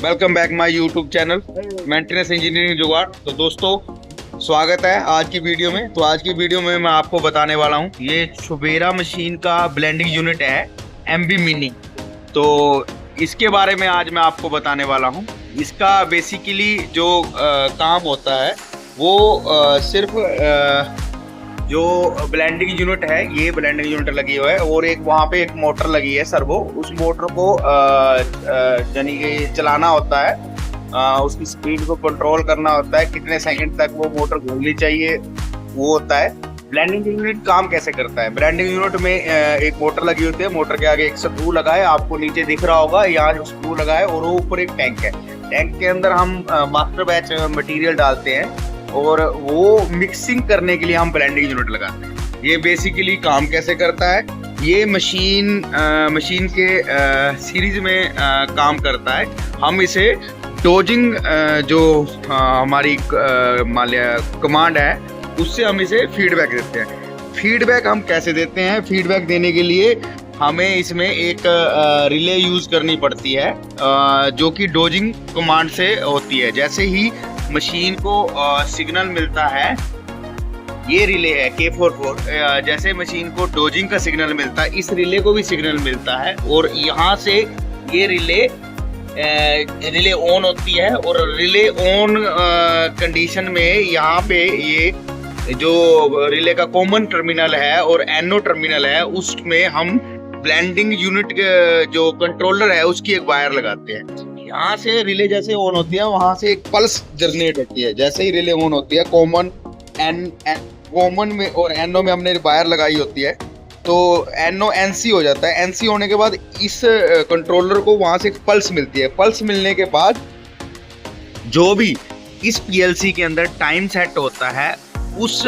Welcome back my YouTube channel maintenance engineering जुगाड़। तो दोस्तों स्वागत है आज की वीडियो में। तो आज की वीडियो में मैं आपको बताने वाला हूँ, ये शुबेरा मशीन का ब्लेंडिंग यूनिट है एमबी मिनी। तो इसके बारे में आज मैं आपको बताने वाला हूँ। इसका बेसिकली जो काम होता है वो सिर्फ जो ब्लेंडिंग यूनिट है, ये ब्लेंडिंग यूनिट लगी हुआ है और एक वहाँ पे एक मोटर लगी है सर्वो। उस मोटर को यानी कि चलाना होता है, उसकी स्पीड को कंट्रोल करना होता है, कितने सेकंड तक वो मोटर घूमनी चाहिए वो होता है। ब्लेंडिंग यूनिट काम कैसे करता है? ब्लेंडिंग यूनिट में एक मोटर लगी होती है, मोटर के आगे एक स्क्रू लगा है, आपको नीचे दिख रहा होगा यहाँ जो स्क्रू लगा है, और वो ऊपर एक टैंक है। टैंक के अंदर हम मास्टर बैच मटेरियल डालते हैं और वो मिक्सिंग करने के लिए हम ब्लेंडिंग यूनिट लगाते हैं। ये बेसिकली काम कैसे करता है, ये मशीन के सीरीज में काम करता है। हम इसे डोजिंग जो हमारी मान लिया कमांड है, उससे हम इसे फीडबैक देते हैं। फीडबैक हम कैसे देते हैं? फीडबैक देने के लिए हमें इसमें एक रिले यूज़ करनी पड़ती है जो कि डोजिंग कमांड से होती है। जैसे ही मशीन को सिग्नल मिलता है, ये रिले है K44, जैसे मशीन को डोजिंग का सिग्नल मिलता है, इस रिले को भी सिग्नल मिलता है और यहाँ से ये रिले ऑन होती है। और रिले ऑन कंडीशन में यहाँ पे ये जो रिले का कॉमन टर्मिनल है और एनो टर्मिनल है, उसमें हम ब्लेंडिंग यूनिट जो कंट्रोलर है उसकी एक वायर लगाते हैं। यहाँ से रिले जैसे ऑन होती है, वहां से एक पल्स जनरेट होती है। जैसे ही रिले ऑन होती है, कॉमन में और एनओ में हमने वायर लगाई होती है, तो एनओ एनसी हो जाता है। एनसी होने के बाद इस कंट्रोलर को वहां से एक पल्स मिलती है। पल्स मिलने के बाद जो भी इस पीएलसी के अंदर टाइम सेट होता है, उस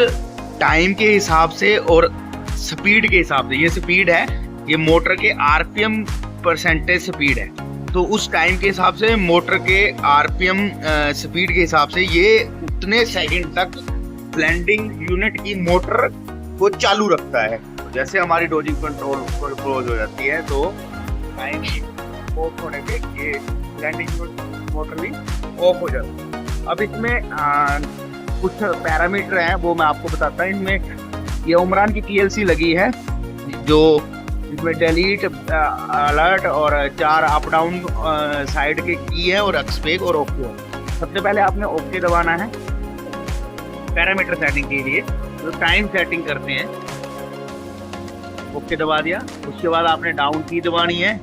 टाइम के हिसाब से और स्पीड के हिसाब से, ये स्पीड है, ये मोटर के आरपीएम परसेंटेज स्पीड है, तो उस टाइम के हिसाब से मोटर के आरपीएम स्पीड के हिसाब से ये उतने सेकंड तक ब्लेंडिंग यूनिट की मोटर को चालू रखता है। तो जैसे हमारी डोजिंग कंट्रोल क्लोज हो जाती है, तो टाइम ऑफ होने पे ये ब्लेंडिंग यूनिट मोटर भी ऑफ हो जाती है। अब इसमें कुछ पैरामीटर हैं, वो मैं आपको बताता हूँ। इसमें ये उमरान की पीएलसी लगी है, जो इसमें डिलीट, अलर्ट और 4 अप डाउन साइड के की है और एक्सपेक और ओके। सबसे पहले आपने ओके दबाना है पैरामीटर सेटिंग के लिए, तो टाइम सेटिंग करते हैं। ओके दबा दिया, उसके बाद आपने डाउन की दबानी है,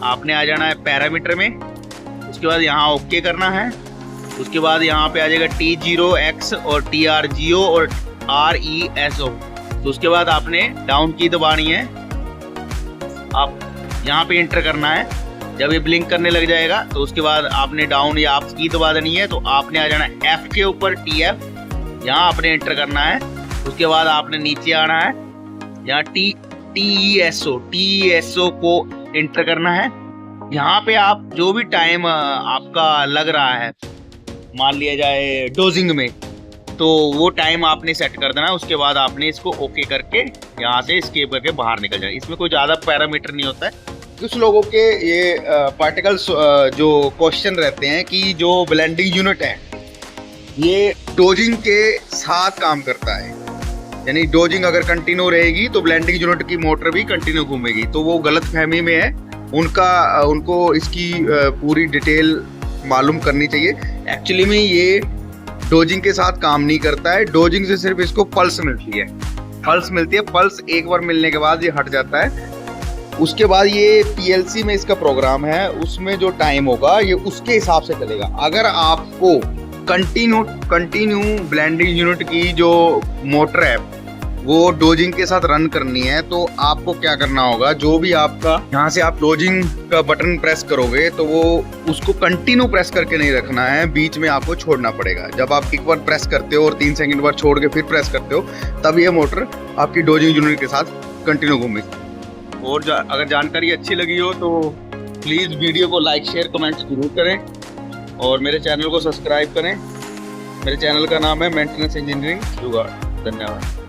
आपने आ जाना है पैरामीटर में, उसके बाद यहाँ ओके करना है। उसके बाद यहाँ पे आ जाएगा T0X और TRGO और RESO। तो उसके बाद आपने डाउन की दबानी है, आप यहाँ पे एंटर करना है। जब ये ब्लिंक करने लग जाएगा तो उसके बाद आपने डाउन या अप की दबा देनी है। तो आपने आ जाना है F के ऊपर TF, यहाँ आपने एंटर करना है। उसके बाद आपने नीचे आना है, यहाँ TESO को एंटर करना है। यहाँ पे आप जो भी टाइम आपका लग रहा है, मान लिया जाए डोजिंग में, तो वो टाइम आपने सेट कर देना है। उसके बाद आपने इसको ओके करके यहाँ से एस्केप करके बाहर निकल जाए। इसमें कोई ज़्यादा पैरामीटर नहीं होता है। कुछ लोगों के ये पार्टिकल्स जो क्वेश्चन रहते हैं कि जो ब्लेंडिंग यूनिट है ये डोजिंग के साथ काम करता है, यानी डोजिंग अगर कंटिन्यू रहेगी तो ब्लेंडिंग यूनिट की मोटर भी कंटिन्यू घूमेगी, तो वो गलत फहमी में है। उनको इसकी पूरी डिटेल मालूम करनी चाहिए। एक्चुअली में ये डोजिंग के साथ काम नहीं करता है, डोजिंग से सिर्फ इसको पल्स मिलती है। पल्स एक बार मिलने के बाद ये हट जाता है। उसके बाद ये पीएलसी में इसका प्रोग्राम है, उसमें जो टाइम होगा ये उसके हिसाब से चलेगा। अगर आपको कंटिन्यू ब्लेंडिंग यूनिट की जो मोटर है वो डोजिंग के साथ रन करनी है, तो आपको क्या करना होगा, जो भी आपका यहाँ से आप डोजिंग का बटन प्रेस करोगे तो वो उसको कंटिन्यू प्रेस करके नहीं रखना है, बीच में आपको छोड़ना पड़ेगा। जब आप एक बार प्रेस करते हो और 3 सेकंड बाद छोड़ के फिर प्रेस करते हो, तब ये मोटर आपकी डोजिंग यूनिट के साथ कंटिन्यू घूमेगी। और अगर जानकारी अच्छी लगी हो तो प्लीज़ वीडियो को लाइक, शेयर, कमेंट जरूर करें और मेरे चैनल को सब्सक्राइब करें। मेरे चैनल का नाम है मेंटेनेंस इंजीनियरिंग जुगाड़। धन्यवाद।